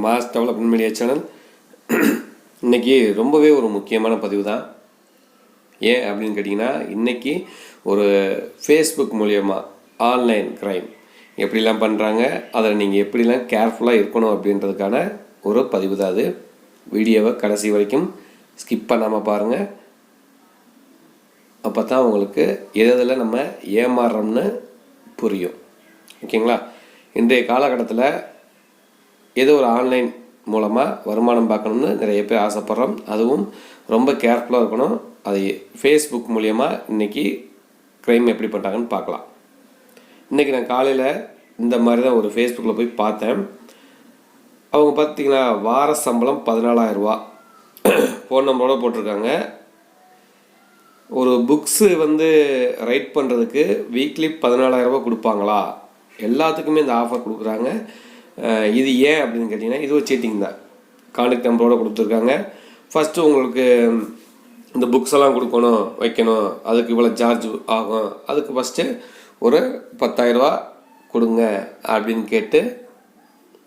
Mass development media channel. இன்றைக்கி ரொம்பவே ஒரு முக்கியமான பதிவு தான். ஏன் அப்படின்னு கேட்டிங்கன்னா, இன்றைக்கி ஒரு ஃபேஸ்புக் மூலயமா ஆன்லைன் க்ரைம் எப்படிலாம் பண்ணுறாங்க, அதில் நீங்கள் எப்படிலாம் கேர்ஃபுல்லாக இருக்கணும் அப்படின்றதுக்கான ஒரு பதிவு தான் அது. வீடியோவை கடைசி வரைக்கும் ஸ்கிப் பண்ணாமல் பாருங்கள். அப்போ தான் உங்களுக்கு எதில் நம்ம ஏமாறுறோம்னு புரியும். ஓகேங்களா? இன்றைய காலகட்டத்தில் ஏதோ ஒரு ஆன்லைன் மூலமாக வருமானம் பார்க்கணும்னு நிறைய பேர் ஆசைப்பட்றோம். அதுவும் ரொம்ப கேர்ஃபுல்லாக இருக்கணும். அது ஃபேஸ்புக் மூலயமா இன்றைக்கி க்ரைம் எப்படி பண்ணுறாங்கன்னு பார்க்கலாம். இன்றைக்கி நான் காலையில் இந்த மாதிரி தான் ஒரு ஃபேஸ்புக்கில் போய் பார்த்தேன். அவங்க பார்த்திங்கன்னா வார சம்பளம் 14,000 ரூபா ஃபோன் நம்பரோட போட்டிருக்காங்க. ஒரு புக்ஸு ரைட் பண்ணுறதுக்கு வீக்லி 14,000 ரூபா கொடுப்பாங்களா? எல்லாத்துக்குமே இந்த ஆஃபர் கொடுக்குறாங்க. இது ஏன் அப்படின்னு கேட்டிங்கன்னா, இது ஒரு சீட்டிங் தான். கான்டாக்ட் நம்பரோடு கொடுத்துருக்காங்க. ஃபஸ்ட்டு உங்களுக்கு இந்த புக்ஸ் எல்லாம் கொடுக்கணும், வைக்கணும், அதுக்கு இவ்வளோ சார்ஜ் ஆகும், அதுக்கு ஃபஸ்ட்டு ஒரு 10,000 ரூபா கொடுங்க அப்படின்னு கேட்டு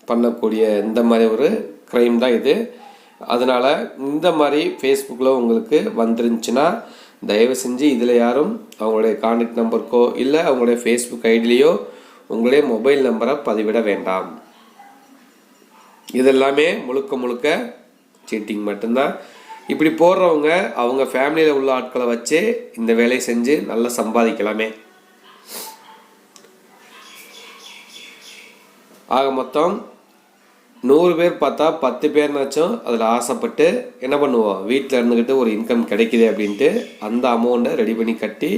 பண்ணக்கூடிய இந்த மாதிரி ஒரு க்ரைம் தான் இது. அதனால் இந்த மாதிரி ஃபேஸ்புக்கில் உங்களுக்கு வந்துருந்துச்சுன்னா தயவு செஞ்சு இதில் யாரும் அவங்களுடைய கான்டாக்ட் நம்பருக்கோ இல்லை அவங்களுடைய ஃபேஸ்புக் ஐடியிலையோ உங்களுடைய மொபைல் நம்பரை பதிவிட வேண்டாம். இதெல்லாமே முழுக்க சீட்டிங் மட்டும்தான். இப்படி போடுறவங்க அவங்க ஃபேமிலியில் உள்ள ஆட்களை வச்சு இந்த வேலையை செஞ்சு நல்லா சம்பாதிக்கலாமே. ஆக மொத்தம் 100 பேர் பார்த்தா 10 பேர்னாச்சும் அதில் ஆசைப்பட்டு என்ன பண்ணுவோம், வீட்டில் இருந்துக்கிட்டு ஒரு இன்கம் கிடைக்குது அப்படின்ட்டு அந்த அமௌண்ட்டை ரெடி பண்ணி கட்டி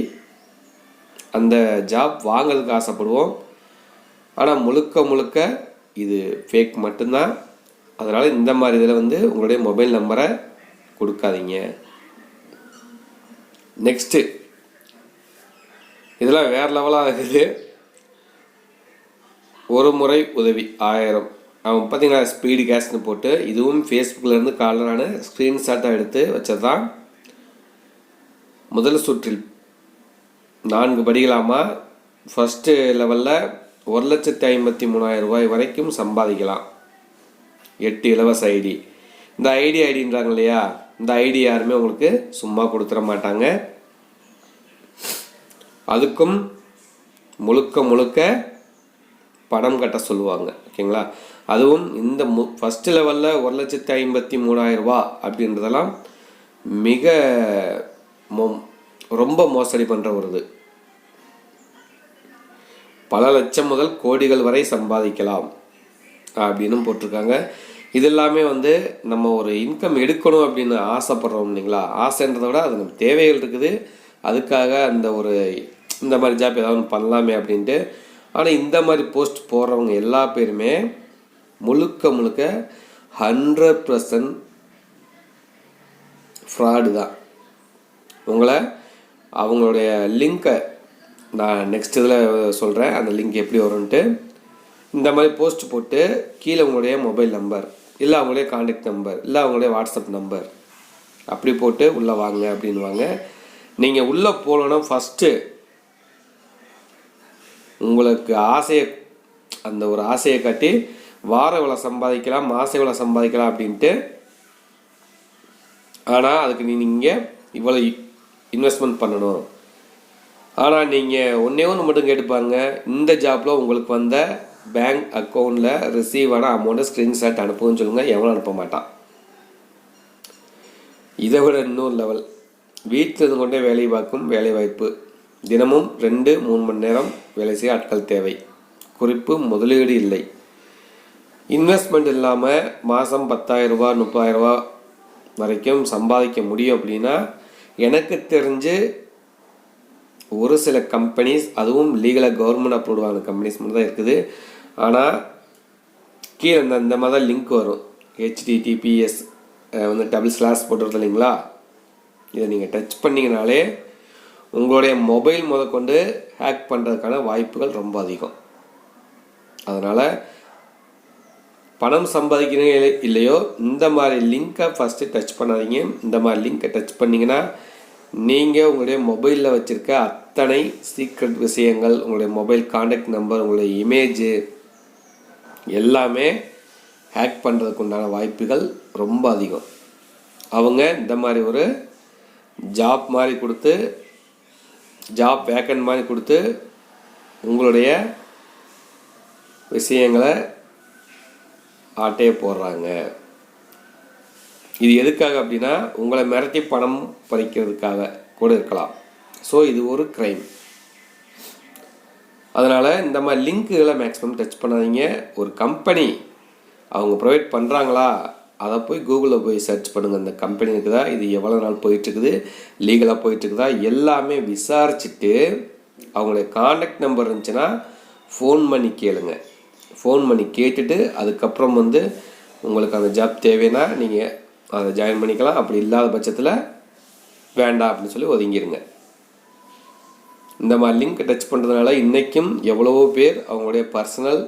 அந்த ஜாப் வாங்கிறதுக்கு ஆசைப்படுவோம். ஆனால் முழுக்க இது ஃபேக் மட்டும்தான். அதனால் இந்த மாதிரி இதில் உங்களுடைய மொபைல் நம்பரை கொடுக்காதீங்க. நெக்ஸ்ட்டு இதெல்லாம் வேறு லெவலாக இருக்குது. ஒரு முறை உதவி 1000. அவன் பார்த்தீங்கன்னா ஸ்பீடு கேஷ்னு போட்டு, இதுவும் ஃபேஸ்புக்கிலேருந்து காலையில் நான் ஸ்க்ரீன்ஷாட்டாக எடுத்து வச்சது தான். முதல் சுற்றில் 4 படிகளாமா. ஃபஸ்ட்டு லெவலில் 1,53,000 ரூபாய் வரைக்கும் சம்பாதிக்கலாம். 8 இலவச ஐடி. இந்த ஐடின்றாங்க இல்லையா, இந்த ஐடி யாருமே உங்களுக்கு சும்மா கொடுத்துட மாட்டாங்க. அதுக்கும் முழுக்க பணம் கட்ட சொல்லுவாங்க. ஓகேங்களா? அதுவும் இந்த ஃபஸ்ட்டு லெவலில் 1,53,000 ரூபா அப்படின்றதெல்லாம் மிக ரொம்ப மோசடி பண்ணுற ஒரு இது. பல லட்சம் முதல் கோடிகள் வரை சம்பாதிக்கலாம் அப்படின்னு போட்டிருக்காங்க. இது எல்லாமே நம்ம ஒரு இன்கம் எடுக்கணும் அப்படின்னு ஆசைப்படுறோம் இல்லைங்களா? ஆசைன்றதை விட அது நம்ம தேவைகள் இருக்குது. அதுக்காக இந்த மாதிரி ஜாப் ஏதாவது பண்ணலாமே அப்படின்ட்டு. ஆனால் இந்த மாதிரி போஸ்ட் போடுறவங்க எல்லா பேருமே முழுக்க 100% ஃப்ராடு தான். உங்களை அவங்களுடைய லிங்க்கை நான் நெக்ஸ்ட் இதில் சொல்கிறேன், அந்த லிங்க் எப்படி வரும்ன்ட்டு. இந்த மாதிரி போஸ்ட் போட்டு கீழே உங்களுடைய மொபைல் நம்பர் இல்லை அவங்களுடைய கான்டாக்ட் நம்பர் இல்லை அவங்களுடைய வாட்ஸ்அப் நம்பர் அப்படி போட்டு உள்ளே வாங்க அப்படின்வாங்க. நீங்கள் உள்ளே போகலன்னா ஃபஸ்ட்டு உங்களுக்கு ஒரு ஆசையை காட்டி வாரம் இவ்வளோ சம்பாதிக்கலாம், மாதம் இவ்வளோ சம்பாதிக்கலாம் அப்படின்ட்டு. ஆனால் அதுக்கு நீங்கள் இவ்வளோ இன்வெஸ்ட்மெண்ட் பண்ணணும். ஆனால் நீங்கள் ஒன்று மட்டும் கேட்டுப்பாங்க, இந்த ஜாப்பில் உங்களுக்கு வந்த பேங்க் அக்கௌண்ட்டில் ரிசீவ் ஆன அமௌண்ட்டை ஸ்க்ரீன்ஷாட் அனுப்புன்னு சொல்லுங்கள். எவ்வளோ அனுப்ப மாட்டான். இதை விட இன்னொரு லெவல், வீட்டில் இருந்து கொண்டே வேலை பார்க்கும் வேலை வாய்ப்பு. தினமும் 2-3 மணி நேரம் வேலை செய்ய ஆட்கள் தேவை. குறிப்பு, முதலீடு இல்லை, இன்வெஸ்ட்மெண்ட் இல்லாமல் மாதம் 10,000 ரூபா 30,000 ரூபா வரைக்கும் சம்பாதிக்க முடியும் அப்படின்னா எனக்கு தெரிஞ்சு ஒரு சில கம்பெனிஸ், அதுவும் லீகலாக கவர்மெண்ட் அப்ரூவ் ஆன கம்பெனிஸ் மட்டும் தான் இருக்குது. ஆனால் கீழே இந்த மாதிரி தான் லிங்க் வரும். HTTPS // போட்டுருது இல்லைங்களா? இதை நீங்கள் டச் பண்ணிங்கனாலே உங்களுடைய மொபைல் முதற்கொண்டு ஹேக் பண்ணுறதுக்கான வாய்ப்புகள் ரொம்ப அதிகம். அதனால் பணம் சம்பாதிக்கிறீங்க இல்லையோ, இந்த மாதிரி லிங்க்கை ஃபஸ்ட்டு டச் பண்ணாதீங்க. இந்த மாதிரி லிங்க்கை டச் பண்ணிங்கன்னா நீங்கள் உங்களுடைய மொபைலில் வச்சுருக்க அத்தனை சீக்ரெட் விஷயங்கள், உங்களுடைய மொபைல் கான்டாக்ட் நம்பர், உங்களுடைய இமேஜு எல்லாமே ஹேக் பண்ணுறதுக்கு உண்டான வாய்ப்புகள் ரொம்ப அதிகம். அவங்க இந்த மாதிரி ஒரு ஜாப் மாதிரி கொடுத்து, ஜாப் வேக்கன்ட் மாதிரி கொடுத்து உங்களுடைய விஷயங்களை ஆட்டையே போடுறாங்க. இது எதுக்காக அப்படின்னா உங்களை மிரட்டி பணம் பறிக்கிறதுக்காக கூட இருக்கலாம். ஸோ இது ஒரு க்ரைம். அதனால் இந்த மாதிரி லிங்க்குகளை மேக்ஸிமம் டச் பண்ணாதீங்க. ஒரு கம்பெனி அவங்க ப்ரொவைட் பண்ணுறாங்களா, அதை போய் கூகுளில் போய் சர்ச் பண்ணுங்கள். இந்த கம்பெனி இருக்குதா, இது எவ்வளோ நாள் போயிட்டுருக்குது, லீகலாக போயிட்டுருக்குதா, எல்லாமே விசாரிச்சுட்டு அவங்களுடைய காண்டாக்ட் நம்பர் இருந்துச்சுன்னா ஃபோன் பண்ணி கேளுங்க. ஃபோன் பண்ணி கேட்டுட்டு அதுக்கப்புறம் உங்களுக்கு அந்த ஜாப் தேவைன்னா நீங்கள் அதை ஜாயின் பண்ணிக்கலாம். அப்படி இல்லாத பட்சத்தில் வேண்டாம் அப்படின்னு சொல்லி ஒதுங்கிடுங்க. இந்த மாதிரி லிங்க் டச் பண்ணுறதுனால இன்றைக்கும் எவ்வளவோ பேர் அவங்களுடைய பர்சனல்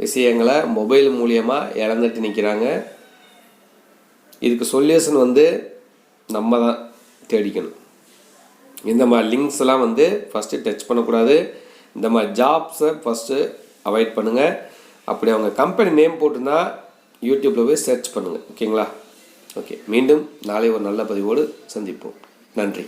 விஷயங்களை மொபைல் மூலியமாக இழந்துட்டு நிற்கிறாங்க. இதுக்கு சொல்யூஷன் நம்ம தான் தேடிக்கணும். இந்த மாதிரி லிங்க்ஸ் எல்லாம் ஃபஸ்ட்டு டச் பண்ணக்கூடாது. இந்த மாதிரி ஜாப்ஸை ஃபஸ்ட்டு அவாய்ட் பண்ணுங்கள். அப்படி அவங்க கம்பெனி நேம் போட்டுன்னா யூடியூப்பில் போய் சர்ச் பண்ணுங்கள். ஓகேங்களா? ஓகே, மீண்டும் நாளை ஒரு நல்ல பதிவோடு சந்திப்போம். நன்றி.